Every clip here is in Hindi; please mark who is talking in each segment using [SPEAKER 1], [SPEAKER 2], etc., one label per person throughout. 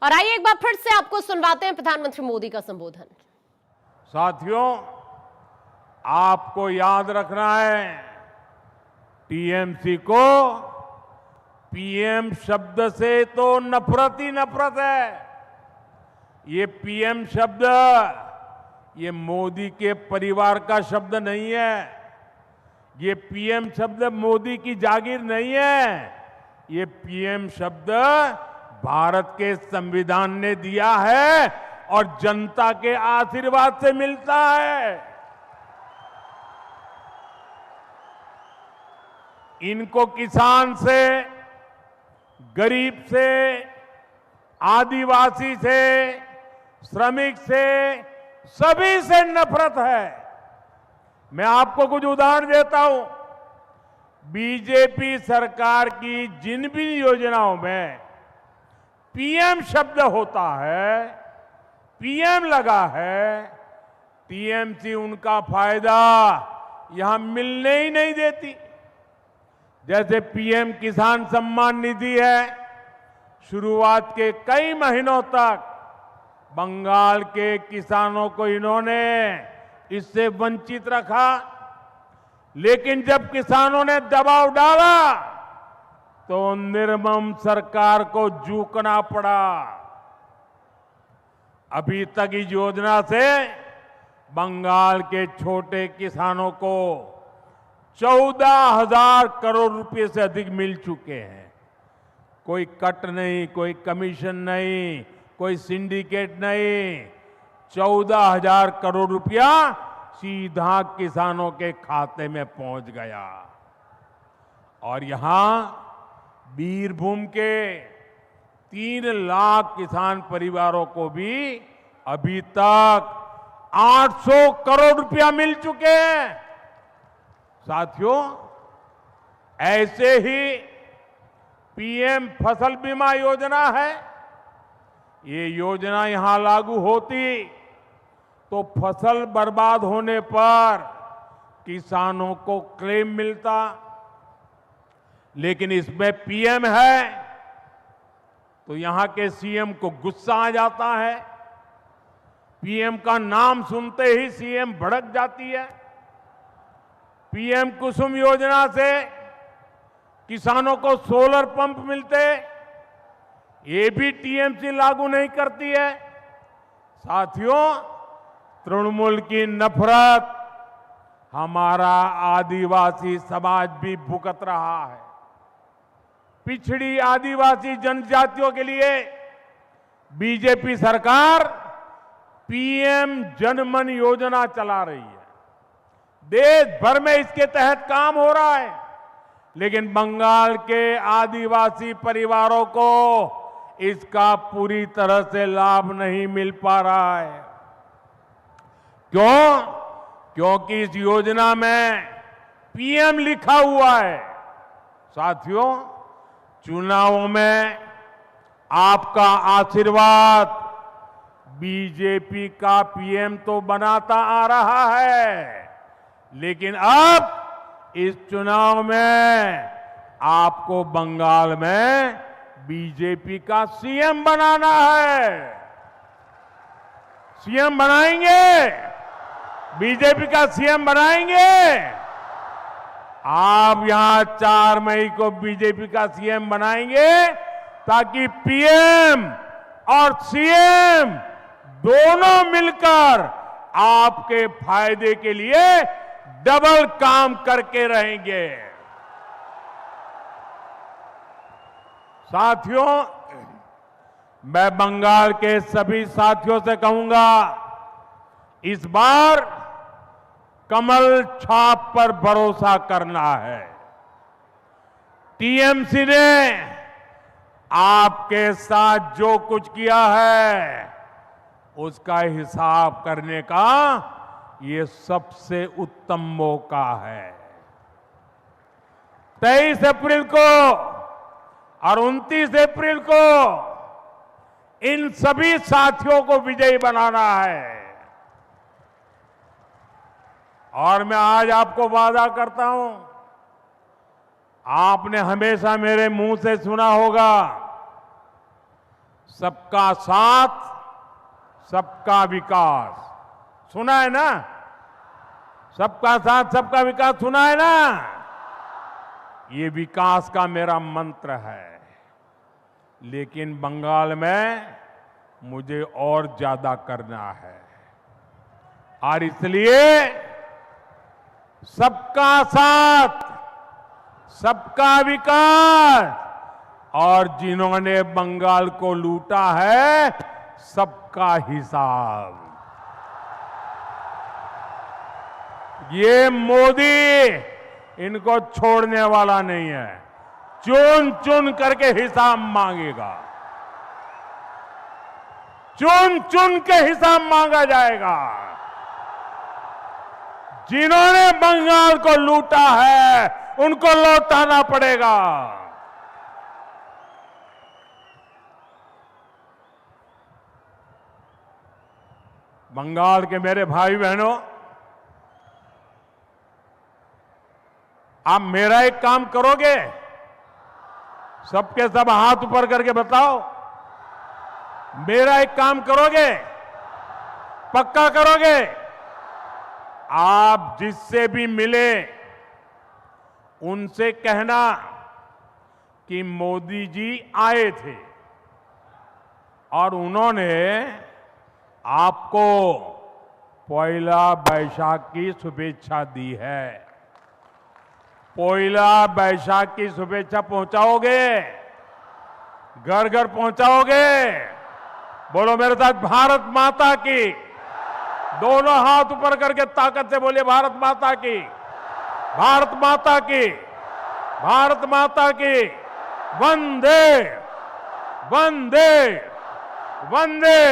[SPEAKER 1] और आइए एक बार फिर से आपको सुनवाते हैं प्रधानमंत्री मोदी का संबोधन।
[SPEAKER 2] साथियों, आपको याद रखना है, टीएमसी को पीएम शब्द से तो नफरत ही नफरत है। ये पीएम शब्द ये मोदी के परिवार का शब्द नहीं है। ये पीएम शब्द मोदी की जागीर नहीं है। ये पीएम शब्द भारत के संविधान ने दिया है और जनता के आशीर्वाद से मिलता है। इनको किसान से, गरीब से, आदिवासी से, श्रमिक से, सभी से नफरत है। मैं आपको कुछ उदाहरण देता हूं। बीजेपी सरकार की जिन भी योजनाओं में पीएम शब्द होता है, पीएम लगा है, टीएमसी उनका फायदा यहां मिलने ही नहीं देती। जैसे पीएम किसान सम्मान निधि है, शुरुआत के कई महीनों तक बंगाल के किसानों को इन्होंने इससे वंचित रखा, लेकिन जब किसानों ने दबाव डाला तो निर्मम सरकार को झुकना पड़ा। अभी तक इस योजना से बंगाल के छोटे किसानों को 14,000 करोड़ रुपए से अधिक मिल चुके हैं। कोई कट नहीं, कोई कमीशन नहीं, कोई सिंडिकेट नहीं। 14,000 करोड़ रुपया सीधा किसानों के खाते में पहुंच गया। और यहां बीरभूम के 3 लाख किसान परिवारों को भी अभी तक 800 करोड़ रुपया मिल चुके हैं। साथियों, ऐसे ही पीएम फसल बीमा योजना है। ये योजना यहां लागू होती तो फसल बर्बाद होने पर किसानों को क्लेम मिलता, लेकिन इसमें पीएम है तो यहां के सीएम को गुस्सा आ जाता है। पीएम का नाम सुनते ही सीएम भड़क जाती है। पीएम कुसुम योजना से किसानों को सोलर पंप मिलते, ये भी टीएमसी लागू नहीं करती है। साथियों, तृणमूल की नफरत हमारा आदिवासी समाज भी भुगत रहा है। पिछड़ी आदिवासी जनजातियों के लिए बीजेपी सरकार पीएम जनमन योजना चला रही है। देश भर में इसके तहत काम हो रहा है, लेकिन बंगाल के आदिवासी परिवारों को इसका पूरी तरह से लाभ नहीं मिल पा रहा है। क्यों? क्योंकि इस योजना में पीएम लिखा हुआ है। साथियों, चुनावों में आपका आशीर्वाद बीजेपी का पीएम तो बनाता आ रहा है, लेकिन अब इस चुनाव में आपको बंगाल में बीजेपी का सीएम बनाना है। सीएम बनाएंगे, बीजेपी का सीएम बनाएंगे। आप यहां 4 मई को बीजेपी का सीएम बनाएंगे ताकि पीएम और सीएम दोनों मिलकर आपके फायदे के लिए डबल काम करके रहेंगे। साथियों, मैं बंगाल के सभी साथियों से कहूंगा, इस बार कमल छाप पर भरोसा करना है। टीएमसी ने आपके साथ जो कुछ किया है उसका हिसाब करने का ये सबसे उत्तम मौका है। 23 अप्रैल को और 29 अप्रैल को इन सभी साथियों को विजयी बनाना है। और मैं आज आपको वादा करता हूं, आपने हमेशा मेरे मुंह से सुना होगा, सबका साथ, सबका विकास। सुना है ना? सबका साथ, सबका विकास सुना है ना? ये विकास का मेरा मंत्र है। लेकिन बंगाल में मुझे और ज्यादा करना है और इसलिए सबका साथ, सबका विकास और जिन्होंने बंगाल को लूटा है सबका हिसाब, ये मोदी इनको छोड़ने वाला नहीं है। चुन चुन करके हिसाब मांगेगा, चुन चुन के हिसाब मांगा जाएगा। जिन्होंने बंगाल को लूटा है उनको लौटाना पड़ेगा। बंगाल के मेरे भाई बहनों, आप मेरा एक काम करोगे? सबके सब हाथ ऊपर करके बताओ, मेरा एक काम करोगे? पक्का करोगे? आप जिससे भी मिले उनसे कहना कि मोदी जी आए थे और उन्होंने आपको पोइला बैशाख की शुभेच्छा दी है। पोइला बैशाख की शुभेच्छा पहुंचाओगे? घर घर पहुंचाओगे? बोलो मेरे साथ, भारत माता की। दोनों हाथ ऊपर करके ताकत से बोलिए, भारत माता की, भारत माता की, भारत माता की। वंदे वंदे वंदे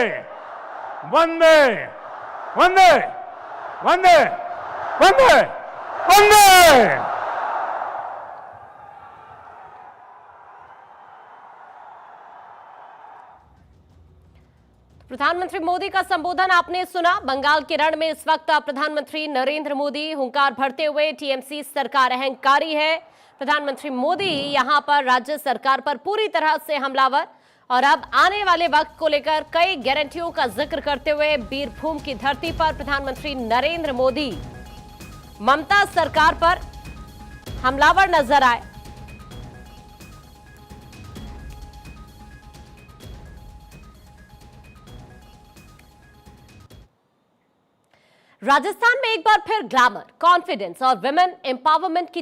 [SPEAKER 2] वंदे वंदे वंदे वंदे वंदे।
[SPEAKER 1] प्रधानमंत्री मोदी का संबोधन आपने सुना। बंगाल के रण में इस वक्त प्रधानमंत्री नरेंद्र मोदी हुंकार भरते हुए टीएमसी सरकार अहंकारी है। प्रधानमंत्री मोदी यहां पर राज्य सरकार पर पूरी तरह से हमलावर और अब आने वाले वक्त को लेकर कई गारंटियों का जिक्र करते हुए बीरभूम की धरती पर प्रधानमंत्री नरेंद्र मोदी ममता सरकार पर हमलावर नजर आए। राजस्थान में एक बार फिर ग्लैमर, कॉन्फिडेंस और विमेन एम्पावरमेंट की